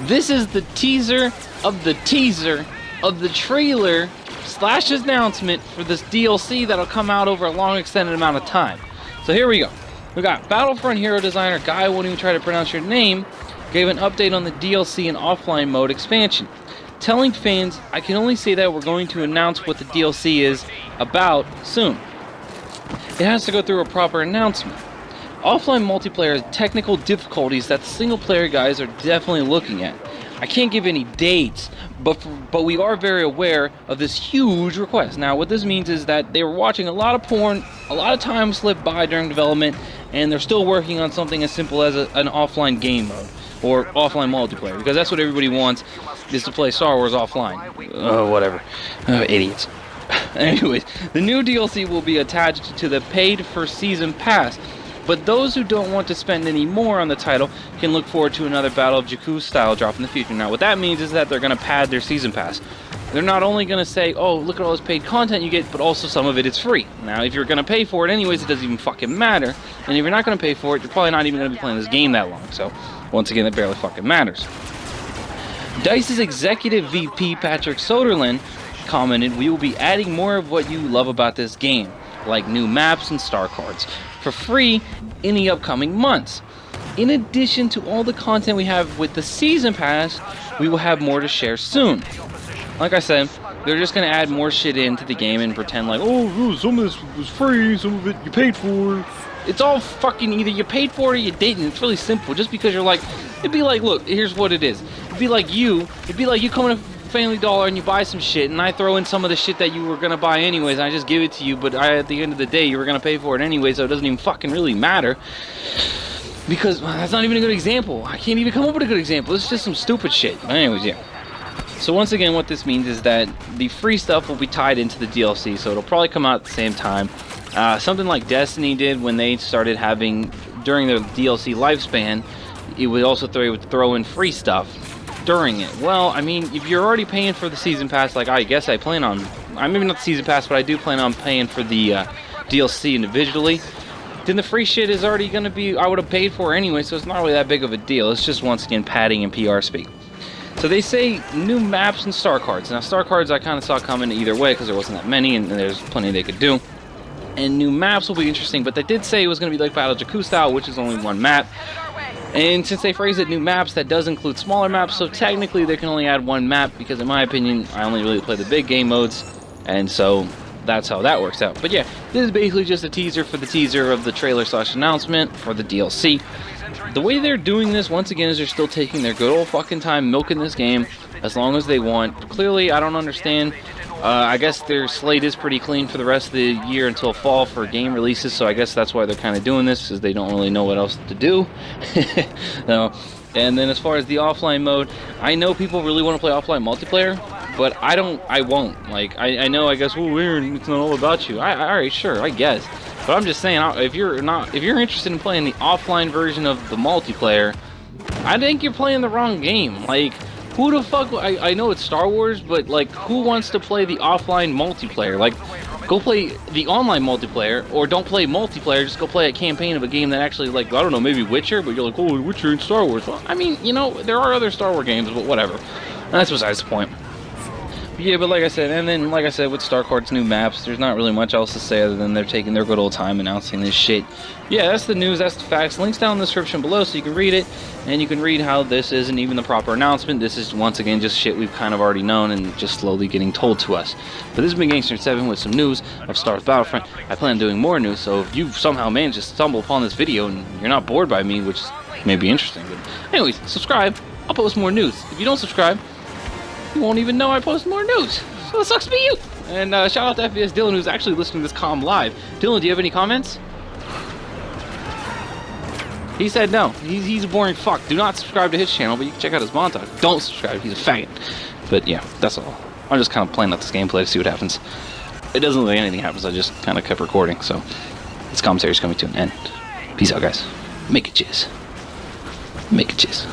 This is the teaser of the teaser of the trailer / announcement for this DLC that'll come out over a long extended amount of time. So here we go. We got Battlefront hero designer guy won't even try to pronounce your name gave an update on the DLC and offline mode expansion, telling fans, I can only say that we're going to announce what the DLC is about soon. It has to go through a proper announcement. Offline multiplayer has technical difficulties that the single player guys are definitely looking at. I can't give any dates, but we are very aware of this huge request. Now what this means is that they were watching a lot of porn, a lot of time slipped by during development, and they're still working on something as simple as an offline game mode, or offline multiplayer, because that's what everybody wants, is to play Star Wars offline. Whatever. Idiots. Anyways, the new DLC will be attached to the paid for season pass, but those who don't want to spend any more on the title can look forward to another Battle of Jakku style drop in the future. Now what that means is that they're going to pad their season pass. They're not only going to say, oh, look at all this paid content you get, but also some of it is free. Now if you're going to pay for it anyways, it doesn't even fucking matter. And if you're not going to pay for it, you're probably not even going to be playing this game that long. So once again, it barely fucking matters. DICE's executive VP Patrick Soderlund commented, we will be adding more of what you love about this game, like new maps and star cards, for free in the upcoming months. In addition to all the content we have with the season pass, we will have more to share soon. Like I said, they're just going to add more shit into the game and pretend like, oh, some of this was free, some of it you paid for. It's all fucking either you paid for it or you didn't. It's really simple. Just because you're like, it'd be like, look, here's what it is. It'd be like you coming to Family Dollar and you buy some shit, and I throw in some of the shit that you were gonna buy anyways, and I just give it to you, but at the end of the day, you were gonna pay for it anyway, so it doesn't even fucking really matter. Because that's not even a good example. I can't even come up with a good example. It's just some stupid shit. But anyways, yeah. So once again, what this means is that the free stuff will be tied into the DLC, so it'll probably come out at the same time. Something like Destiny did when they started having, during their DLC lifespan, it would also throw in free stuff during it. Well, I mean, if you're already paying for the season pass, like I guess I plan on, maybe not the season pass, but I do plan on paying for the DLC individually, then the free shit is already going to be, I would have paid for anyway, so it's not really that big of a deal. It's just, once again, padding and PR speak. So they say new maps and star cards. Now star cards I kind of saw coming either way because there wasn't that many and there's plenty they could do. And new maps will be interesting, but they did say it was going to be like Battle of Jakku style, which is only one map. And since they phrase it new maps, that does include smaller maps, so technically they can only add one map, because in my opinion, I only really play the big game modes, and so that's how that works out. But yeah, this is basically just a teaser for the teaser of the trailer / announcement for the DLC. The way they're doing this, once again, is they're still taking their good old fucking time milking this game as long as they want. Clearly, I don't understand. I guess their slate is pretty clean for the rest of the year until fall for game releases, so I guess that's why they're kind of doing this, because they don't really know what else to do. No. And then as far as the offline mode, I know people really want to play offline multiplayer, but I won't. Like, I know, I guess, well, Aaron, it's not all about you. Alright, sure, I guess. But I'm just saying, if you're interested in playing the offline version of the multiplayer, I think you're playing the wrong game. Like, who the fuck, I know it's Star Wars, but like, who wants to play the offline multiplayer? Like, go play the online multiplayer, or don't play multiplayer, just go play a campaign of a game that actually, like, I don't know, maybe Witcher, but you're like, oh, Witcher and Star Wars. Well, I mean, you know, there are other Star Wars games, but whatever. That's besides the point. Yeah, but like I said, and then like I said, with Star Cards new maps, there's not really much else to say other than they're taking their good old time announcing this shit. Yeah, that's the news, that's the facts. Links down in the description below so you can read it, and you can read how this isn't even the proper announcement. This is, once again, just shit we've kind of already known and just slowly getting told to us. But this has been Gangster7 with some news of Star Wars Battlefront. I plan on doing more news, so if you somehow managed to stumble upon this video and you're not bored by me, which may be interesting, but anyways, subscribe. I'll post more news. If you don't subscribe, you won't even know I post more news. So it sucks to be you. And shout out to FBS Dylan, who's actually listening to this comm live. Dylan, do you have any comments? He said no. He's a boring fuck. Do not subscribe to his channel, but you can check out his montage. Don't subscribe. He's a faggot. But yeah, that's all. I'm just kind of playing out this gameplay to see what happens. It doesn't look like anything happens. I just kind of kept recording, so this commentary is coming to an end. Peace out, guys. Make it jizz. Make it jizz.